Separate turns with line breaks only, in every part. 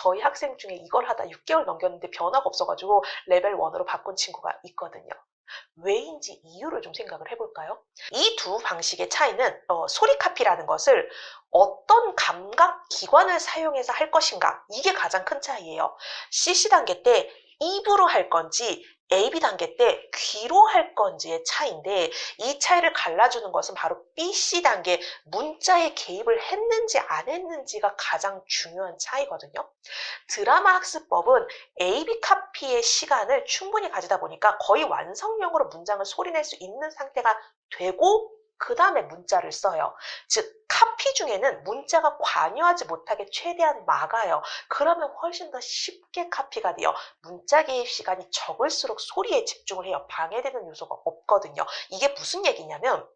저희 학생 중에 이걸 하다 6개월 넘겼는데 변화가 없어가지고 레벨 1으로 바꾼 친구가 있거든요. 왜인지 이유를 좀 생각을 해볼까요? 이 두 방식의 차이는 소리 카피라는 것을 어떤 감각 기관을 사용해서 할 것인가, 이게 가장 큰 차이예요. CC 단계 때 입으로 할 건지 AB 단계 때 귀로 할 건지의 차이인데, 이 차이를 갈라주는 것은 바로 BC 단계 문자에 개입을 했는지 안 했는지가 가장 중요한 차이거든요. 드라마 학습법은 AB 카피의 시간을 충분히 가지다 보니까 거의 완성형으로 문장을 소리낼 수 있는 상태가 되고, 그 다음에 문자를 써요. 즉 카피 중에는 문자가 관여하지 못하게 최대한 막아요. 그러면 훨씬 더 쉽게 카피가 돼요. 문자 개입 시간이 적을수록 소리에 집중을 해요. 방해되는 요소가 없거든요. 이게 무슨 얘기냐면,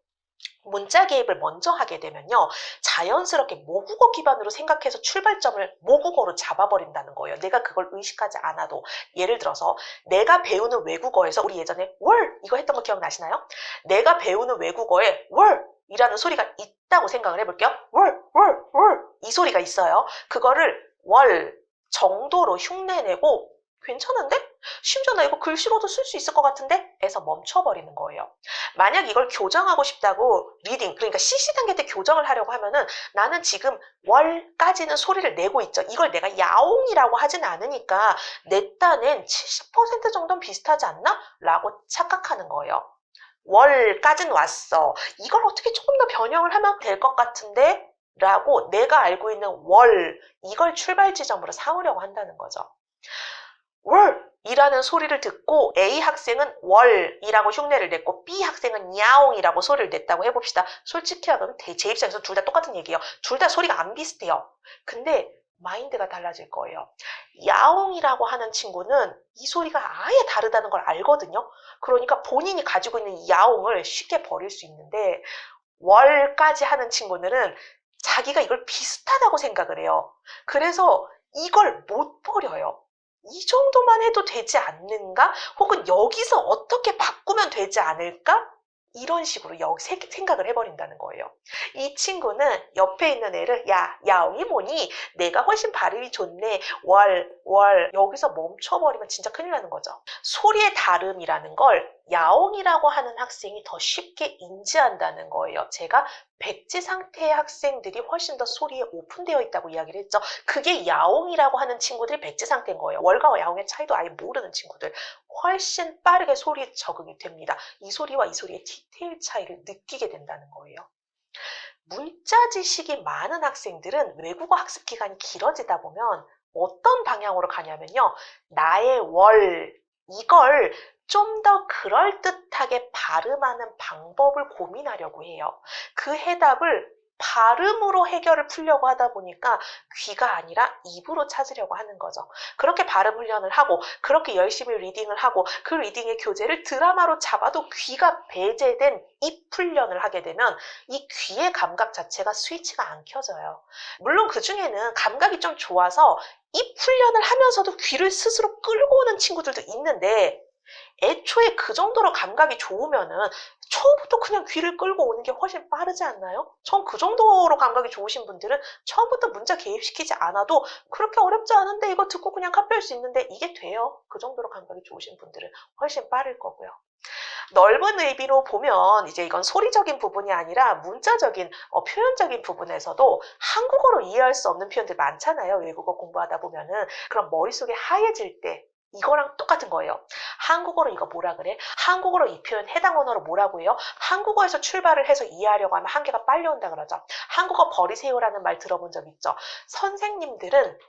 문자 개입을 먼저 하게 되면요, 자연스럽게 모국어 기반으로 생각해서 출발점을 모국어로 잡아버린다는 거예요. 내가 그걸 의식하지 않아도. 예를 들어서 내가 배우는 외국어에서, 우리 예전에 월 이거 했던 거 기억나시나요? 내가 배우는 외국어에 월 이라는 소리가 있다고 생각을 해볼게요. 월 이 소리가 있어요. 그거를 월 정도로 흉내내고, 괜찮은데? 심지어 나 이거 글씨로도 쓸 수 있을 것 같은데? 에서 멈춰버리는 거예요. 만약 이걸 교정하고 싶다고 리딩, 그러니까 CC 단계 때 교정을 하려고 하면은, 나는 지금 월까지는 소리를 내고 있죠. 이걸 내가 야옹이라고 하진 않으니까 내 딴엔 70% 정도는 비슷하지 않나? 라고 착각하는 거예요. 월까지는 왔어. 이걸 어떻게 조금 더 변형을 하면 될 것 같은데? 라고 내가 알고 있는 월, 이걸 출발 지점으로 삼으려고 한다는 거죠. 월이라는 소리를 듣고 A 학생은 월이라고 흉내를 냈고 B 학생은 야옹이라고 소리를 냈다고 해봅시다. 솔직히 하면 제 입장에서 둘 다 똑같은 얘기예요. 둘 다 소리가 안 비슷해요. 근데 마인드가 달라질 거예요. 야옹이라고 하는 친구는 이 소리가 아예 다르다는 걸 알거든요. 그러니까 본인이 가지고 있는 이 야옹을 쉽게 버릴 수 있는데, 월까지 하는 친구들은 자기가 이걸 비슷하다고 생각을 해요. 그래서 이걸 못 버려요. 이 정도만 해도 되지 않는가? 혹은 여기서 어떻게 바꾸면 되지 않을까? 이런 식으로 생각을 해버린다는 거예요. 이 친구는 옆에 있는 애를 야, 야옹이 뭐니? 내가 훨씬 발음이 좋네. 월. 여기서 멈춰버리면 진짜 큰일 나는 거죠. 소리의 다름이라는 걸 야옹이라고 하는 학생이 더 쉽게 인지한다는 거예요. 제가 백지 상태의 학생들이 훨씬 더 소리에 오픈되어 있다고 이야기를 했죠. 그게 야옹이라고 하는 친구들이 백지 상태인 거예요. 월과 야옹의 차이도 아예 모르는 친구들. 훨씬 빠르게 소리에 적응이 됩니다. 이 소리와 이 소리의 디테일 차이를 느끼게 된다는 거예요. 문자 지식이 많은 학생들은 외국어 학습 기간이 길어지다 보면 어떤 방향으로 가냐면요, 나의 월, 이걸 좀 더 그럴듯하게 발음하는 방법을 고민하려고 해요. 그 해답을 발음으로 해결을 풀려고 하다 보니까 귀가 아니라 입으로 찾으려고 하는 거죠. 그렇게 발음 훈련을 하고, 그렇게 열심히 리딩을 하고, 그 리딩의 교재를 드라마로 잡아도 귀가 배제된 입 훈련을 하게 되면 이 귀의 감각 자체가 스위치가 안 켜져요. 물론 그 중에는 감각이 좀 좋아서 입 훈련을 하면서도 귀를 스스로 끌고 오는 친구들도 있는데, 애초에 그 정도로 감각이 좋으면은 처음부터 그냥 귀를 끌고 오는 게 훨씬 빠르지 않나요? 전 그 정도로 감각이 좋으신 분들은 처음부터 문자 개입시키지 않아도 그렇게 어렵지 않은데 이거 듣고 그냥 카피할 수 있는데 이게 돼요. 그 정도로 감각이 좋으신 분들은 훨씬 빠를 거고요. 넓은 의미로 보면 이제 이건 소리적인 부분이 아니라 문자적인 표현적인 부분에서도 한국어로 이해할 수 없는 표현들 많잖아요. 외국어 공부하다 보면은. 그럼 머릿속에 하얘질 때 이거랑 똑같은 거예요. 한국어로 이거 뭐라 그래? 한국어로 이 표현 해당 언어로 뭐라고 해요? 한국어에서 출발을 해서 이해하려고 하면 한계가 빨리 온다 그러죠. 한국어 버리세요라는 말 들어본 적 있죠? 선생님들은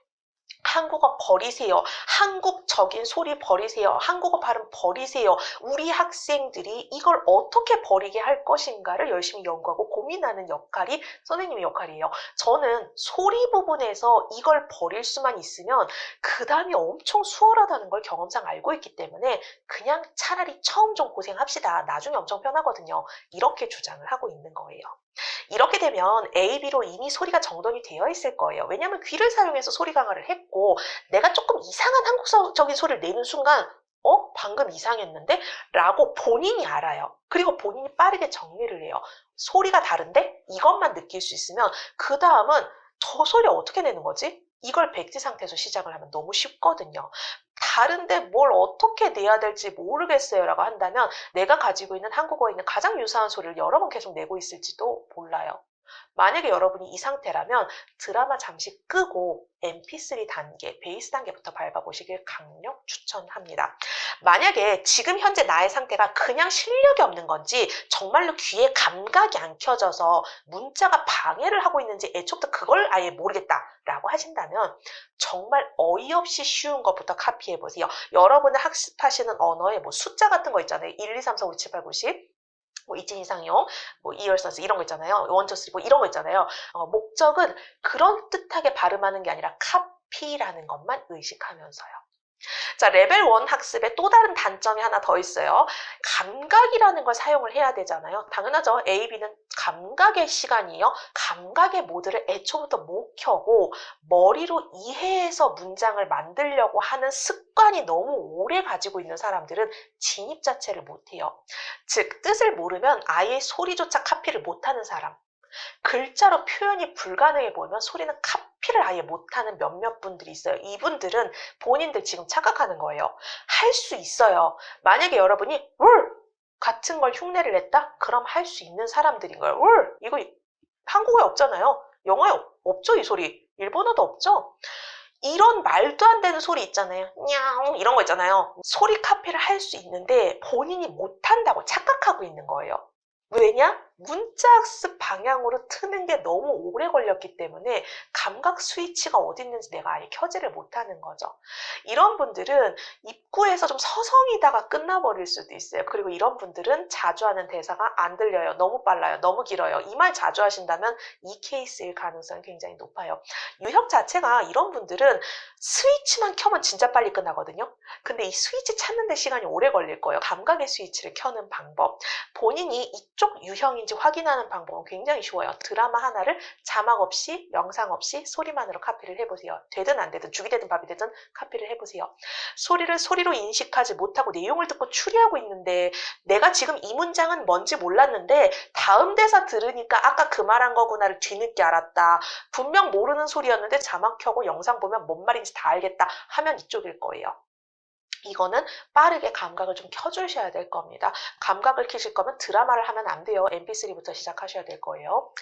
한국어 버리세요. 한국적인 소리 버리세요. 한국어 발음 버리세요. 우리 학생들이 이걸 어떻게 버리게 할 것인가를 열심히 연구하고 고민하는 역할이 선생님의 역할이에요. 저는 소리 부분에서 이걸 버릴 수만 있으면 그 다음이 엄청 수월하다는 걸 경험상 알고 있기 때문에 그냥 차라리 처음 좀 고생합시다. 나중에 엄청 편하거든요. 이렇게 주장을 하고 있는 거예요. 이렇게 되면 A, B로 이미 소리가 정돈이 되어 있을 거예요. 왜냐하면 귀를 사용해서 소리 강화를 했고, 내가 조금 이상한 한국적인 소리를 내는 순간 방금 이상했는데? 라고 본인이 알아요. 그리고 본인이 빠르게 정리를 해요. 소리가 다른데? 이것만 느낄 수 있으면 그 다음은 저 소리 어떻게 내는 거지? 이걸 백지 상태에서 시작을 하면 너무 쉽거든요. 다른데 뭘 어떻게 내야 될지 모르겠어요 라고 한다면 내가 가지고 있는 한국어에 있는 가장 유사한 소리를 여러 번 계속 내고 있을지도 몰라요. 만약에 여러분이 이 상태라면 드라마 잠시 끄고 MP3 단계, 베이스 단계부터 밟아보시길 강력 추천합니다. 만약에 지금 현재 나의 상태가 그냥 실력이 없는 건지 정말로 귀에 감각이 안 켜져서 문자가 방해를 하고 있는지 애초부터 그걸 아예 모르겠다라고 하신다면 정말 어이없이 쉬운 것부터 카피해보세요. 여러분의 학습하시는 언어에 뭐 숫자 같은 거 있잖아요. 1, 2, 3, 4, 5, 6, 7, 8, 9, 10. 뭐 이진 이상용, 뭐 이열선스 이런 거 있잖아요. 원투 쓰리 뭐 이런 거 있잖아요. 목적은 그런 뜻하게 발음하는 게 아니라 카피라는 것만 의식하면서요. 자, 레벨 1 학습에 또 다른 단점이 하나 더 있어요. 감각이라는 걸 사용을 해야 되잖아요. 당연하죠. A, B는 감각의 시간이에요. 감각의 모드를 애초부터 못 켜고 머리로 이해해서 문장을 만들려고 하는 습관이 너무 오래 가지고 있는 사람들은 진입 자체를 못해요. 즉, 뜻을 모르면 아예 소리조차 카피를 못하는 사람. 글자로 표현이 불가능해 보이면 소리는 카피를 아예 못하는 몇몇 분들이 있어요. 이분들은 본인들 지금 착각하는 거예요. 할 수 있어요. 만약에 여러분이 울 같은 걸 흉내를 냈다? 그럼 할 수 있는 사람들인 거예요. 울 이거 한국어에 없잖아요. 영어에 없죠, 이 소리. 일본어도 없죠. 이런 말도 안 되는 소리 있잖아요. 냐옹 이런 거 있잖아요. 소리 카피를 할 수 있는데 본인이 못한다고 착각하고 있는 거예요. 왜냐? 문자 학습 방향으로 트는 게 너무 오래 걸렸기 때문에 감각 스위치가 어디 있는지 내가 아예 켜지를 못하는 거죠. 이런 분들은 입구에서 좀 서성이다가 끝나버릴 수도 있어요. 그리고 이런 분들은 자주 하는 대사가 안 들려요. 너무 빨라요. 너무 길어요. 이 말 자주 하신다면 이 케이스일 가능성이 굉장히 높아요. 유형 자체가 이런 분들은 스위치만 켜면 진짜 빨리 끝나거든요. 근데 이 스위치 찾는 데 시간이 오래 걸릴 거예요. 감각의 스위치를 켜는 방법. 본인이 이쪽 유형인지 확인하는 방법은 굉장히 쉬워요. 드라마 하나를 자막 없이 영상 없이 소리만으로 카피를 해보세요. 되든 안 되든 죽이 되든 밥이 되든 카피를 해보세요. 소리를 소리로 인식하지 못하고 내용을 듣고 추리하고 있는데 내가 지금 이 문장은 뭔지 몰랐는데 다음 대사 들으니까 아까 그 말한 거구나를 뒤늦게 알았다. 분명 모르는 소리였는데 자막 켜고 영상 보면 뭔 말인지 다 알겠다 하면 이쪽일 거예요. 이거는 빠르게 감각을 좀 켜주셔야 될 겁니다. 감각을 켜실 거면 드라마를 하면 안 돼요. MP3부터 시작하셔야 될 거예요.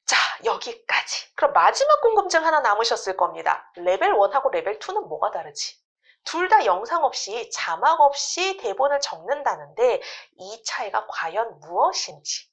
자, 여기까지. 그럼 마지막 궁금증 하나 남으셨을 겁니다. 레벨 1하고 레벨 2는 뭐가 다르지? 둘 다 영상 없이 자막 없이 대본을 적는다는데 이 차이가 과연 무엇인지.